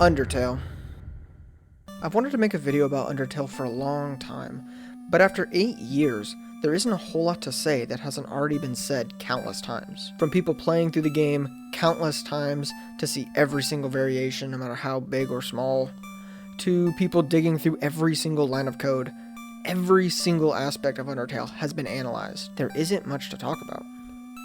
Undertale. I've wanted to make a video about Undertale for a long time, but after 8 years, there isn't a whole lot to say that hasn't already been said countless times. From people playing through the game countless times to see every single variation, no matter how big or small, to people digging through every single line of code. Every single aspect of Undertale has been analyzed. There isn't much to talk about,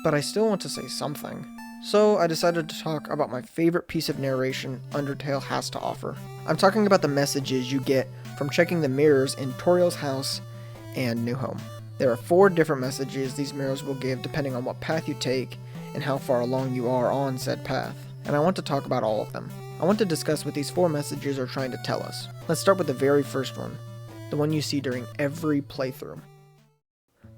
but I still want to say something. So I decided to talk about my favorite piece of narration Undertale has to offer. I'm talking about the messages you get from checking the mirrors in Toriel's house and New Home. There are 4 different messages these mirrors will give depending on what path you take and how far along you are on said path, and I want to talk about all of them. I want to discuss what these 4 messages are trying to tell us. Let's start with the very first one, the one you see during every playthrough.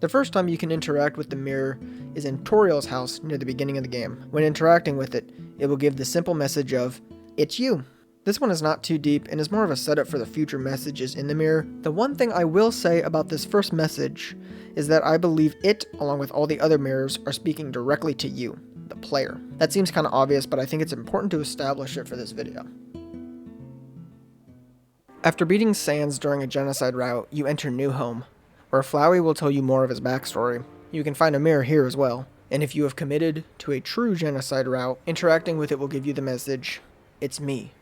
The first time you can interact with the mirror is in Toriel's house near the beginning of the game. When interacting with it, it will give the simple message of, "It's you." This one is not too deep and is more of a setup for the future messages in the mirror. The one thing I will say about this first message is that I believe it, along with all the other mirrors, are speaking directly to you, the player. That seems kind of obvious, but I think it's important to establish it for this video. After beating Sans during a genocide route, you enter New Home, where Flowey will tell you more of his backstory. You can find a mirror here as well, and if you have committed to a true genocide route, interacting with it will give you the message, "It's me,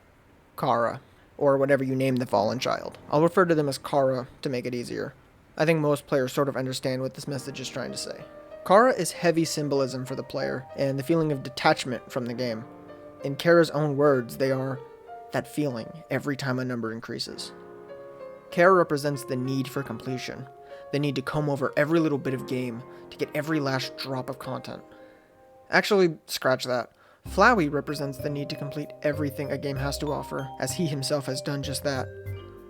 Kara," or whatever you name the fallen child. I'll refer to them as Kara to make it easier. I think most players sort of understand what this message is trying to say. Kara is heavy symbolism for the player, and the feeling of detachment from the game. In Kara's own words, they are that feeling every time a number increases. Kara represents the need for completion, the need to comb over every little bit of game to get every last drop of content. Actually, scratch that. Flowey represents the need to complete everything a game has to offer, as he himself has done just that,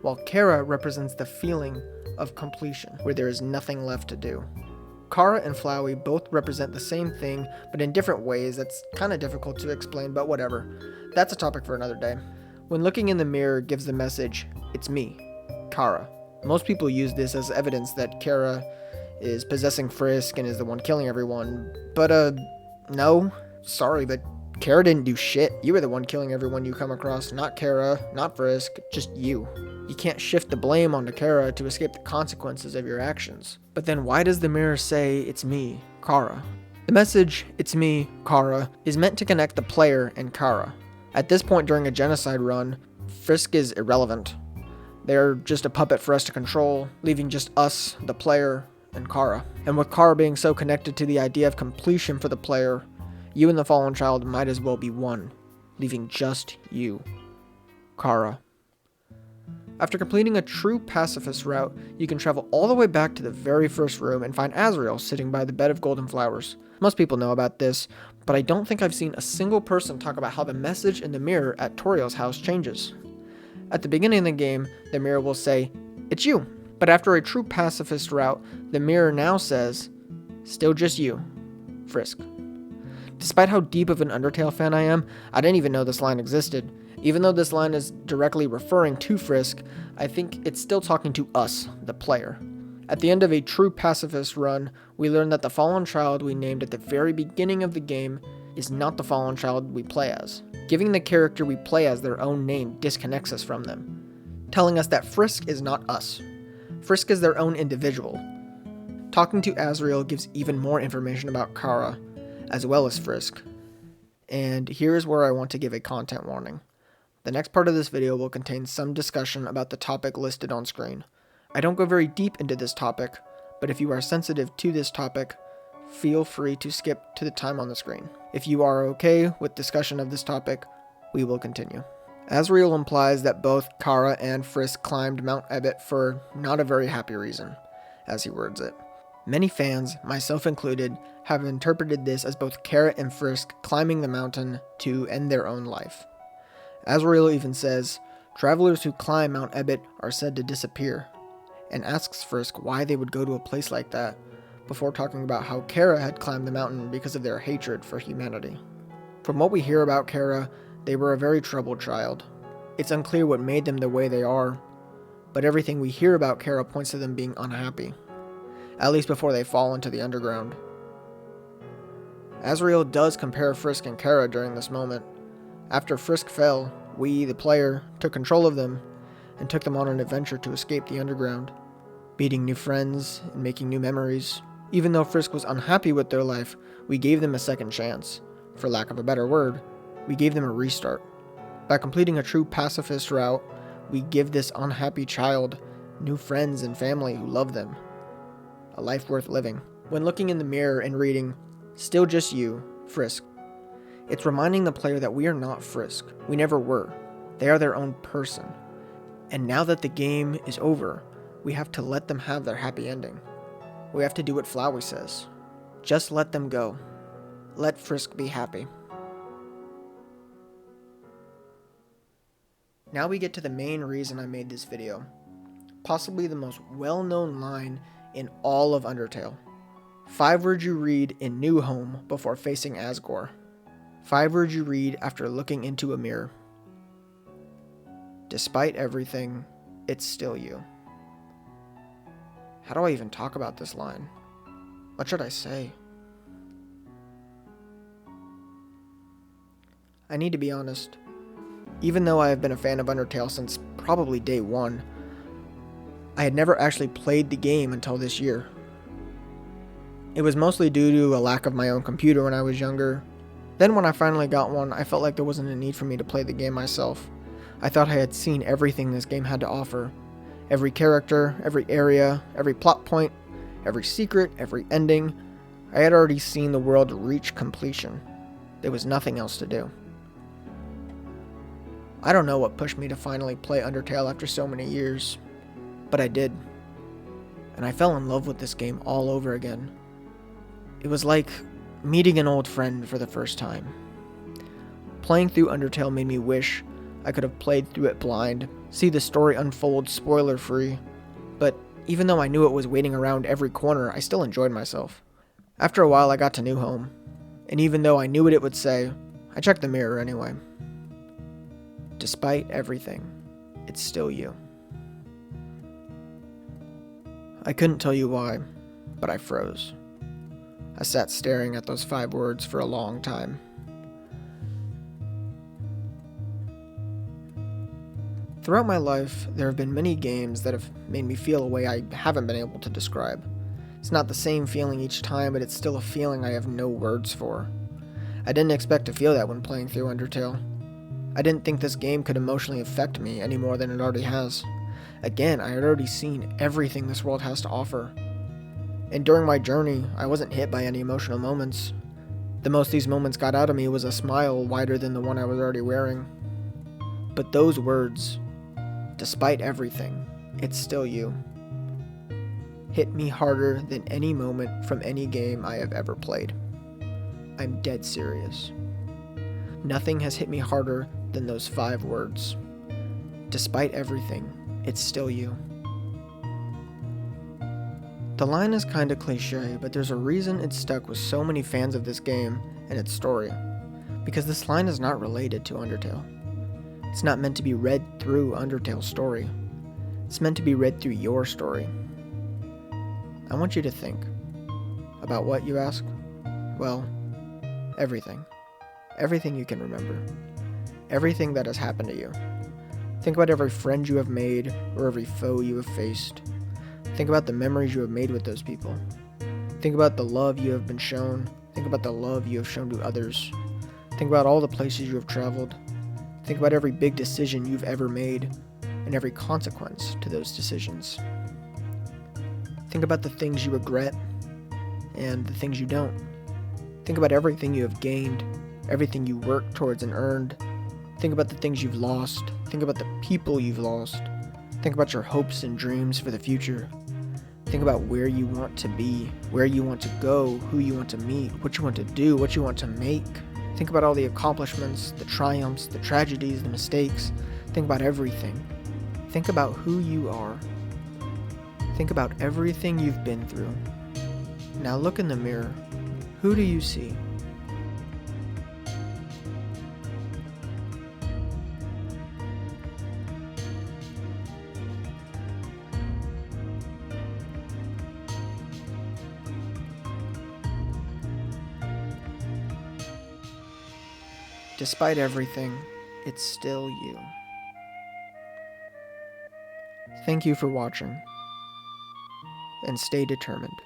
while Kara represents the feeling of completion, where there is nothing left to do. Kara and Flowey both represent the same thing, but in different ways. That's kind of difficult to explain, but whatever. That's a topic for another day. When looking in the mirror gives the message, "It's me, Kara." Most people use this as evidence that Kara is possessing Frisk and is the one killing everyone, but no. Sorry, but Kara didn't do shit. You were the one killing everyone you come across, not Kara, not Frisk, just you. You can't shift the blame onto Kara to escape the consequences of your actions. But then why does the mirror say, "It's me, Kara"? The message, "It's me, Kara," is meant to connect the player and Kara. At this point during a genocide run, Frisk is irrelevant. They're just a puppet for us to control, leaving just us, the player, and Kara. And with Kara being so connected to the idea of completion for the player, you and the fallen child might as well be one, leaving just you, Kara. After completing a true pacifist route, you can travel all the way back to the very first room and find Azrael sitting by the bed of golden flowers. Most people know about this, but I don't think I've seen a single person talk about how the message in the mirror at Toriel's house changes. At the beginning of the game, the mirror will say, "It's you." But after a true pacifist route, the mirror now says, "Still just you, Frisk." Despite how deep of an Undertale fan I am, I didn't even know this line existed. Even though this line is directly referring to Frisk, I think it's still talking to us, the player. At the end of a true pacifist run, we learn that the fallen child we named at the very beginning of the game is not the fallen child we play as. Giving the character we play as their own name disconnects us from them, telling us that Frisk is not us. Frisk is their own individual. Talking to Azrael gives even more information about Kara, as well as Frisk. And here is where I want to give a content warning. The next part of this video will contain some discussion about the topic listed on screen. I don't go very deep into this topic, but if you are sensitive to this topic, feel free to skip to the time on the screen. If you are okay with discussion of this topic, we will continue. Azrael implies that both Kara and Frisk climbed Mount Ebott for not a very happy reason, as he words it. Many fans, myself included, have interpreted this as both Kara and Frisk climbing the mountain to end their own life. Azrael even says, travelers who climb Mount Ebott are said to disappear, and asks Frisk why they would go to a place like that, before talking about how Kara had climbed the mountain because of their hatred for humanity. From what we hear about Kara, they were a very troubled child. It's unclear what made them the way they are, but everything we hear about Kara points to them being unhappy, at least before they fall into the underground. Azrael does compare Frisk and Kara during this moment. After Frisk fell, We, the player, took control of them and took them on an adventure to escape the underground, meeting new friends and making new memories. Even though Frisk was unhappy with their life, we gave them a second chance. For lack of a better word, we gave them a restart. By completing a true pacifist route, we give this unhappy child new friends and family who love them. A life worth living. When looking in the mirror and reading, "Still just you, Frisk," it's reminding the player that we are not Frisk. We never were. They are their own person. And now that the game is over, we have to let them have their happy ending. We have to do what Flowey says. Just let them go. Let Frisk be happy. Now we get to the main reason I made this video. Possibly the most well-known line in all of Undertale. 5 words you read in New Home before facing Asgore. 5 words you read after looking into a mirror. Despite everything, it's still you. How do I even talk about this line? What should I say? I need to be honest. Even though I have been a fan of Undertale since probably day one, I had never actually played the game until this year. It was mostly due to a lack of my own computer when I was younger. Then when I finally got one, I felt like there wasn't a need for me to play the game myself. I thought I had seen everything this game had to offer. Every character, every area, every plot point, every secret, every ending. I had already seen the world reach completion. There was nothing else to do. I don't know what pushed me to finally play Undertale after so many years, but I did. And I fell in love with this game all over again. It was like meeting an old friend for the first time. Playing through Undertale made me wish I could have played through it blind, see the story unfold spoiler-free, but even though I knew it was waiting around every corner, I still enjoyed myself. After a while, I got to New Home, and even though I knew what it would say, I checked the mirror anyway. Despite everything, it's still you. I couldn't tell you why, but I froze. I sat staring at those 5 words for a long time. Throughout my life, there have been many games that have made me feel a way I haven't been able to describe. It's not the same feeling each time, but it's still a feeling I have no words for. I didn't expect to feel that when playing through Undertale. I didn't think this game could emotionally affect me any more than it already has. Again, I had already seen everything this world has to offer. And during my journey, I wasn't hit by any emotional moments. The most these moments got out of me was a smile wider than the one I was already wearing. But those words, despite everything, it's still you, hit me harder than any moment from any game I have ever played. I'm dead serious. Nothing has hit me harder than those 5 words. Despite everything, it's still you. The line is kinda cliche, but there's a reason it's stuck with so many fans of this game and its story. Because this line is not related to Undertale. It's not meant to be read through Undertale's story. It's meant to be read through your story. I want you to think. About what, you ask? Well, everything. Everything you can remember. Everything that has happened to you. Think about every friend you have made or every foe you have faced. Think about the memories you have made with those people. Think about the love you have been shown. Think about the love you have shown to others. Think about all the places you have traveled. Think about every big decision you've ever made and every consequence to those decisions. Think about the things you regret and the things you don't. Think about everything you have gained, everything you worked towards and earned. Think about the things you've lost. Think about the people you've lost. Think about your hopes and dreams for the future. Think about where you want to be, where you want to go, who you want to meet, what you want to do, what you want to make. Think about all the accomplishments, the triumphs, the tragedies, the mistakes. Think about everything. Think about who you are. Think about everything you've been through. Now look in the mirror. Who do you see? Despite everything, it's still you. Thank you for watching, and stay determined.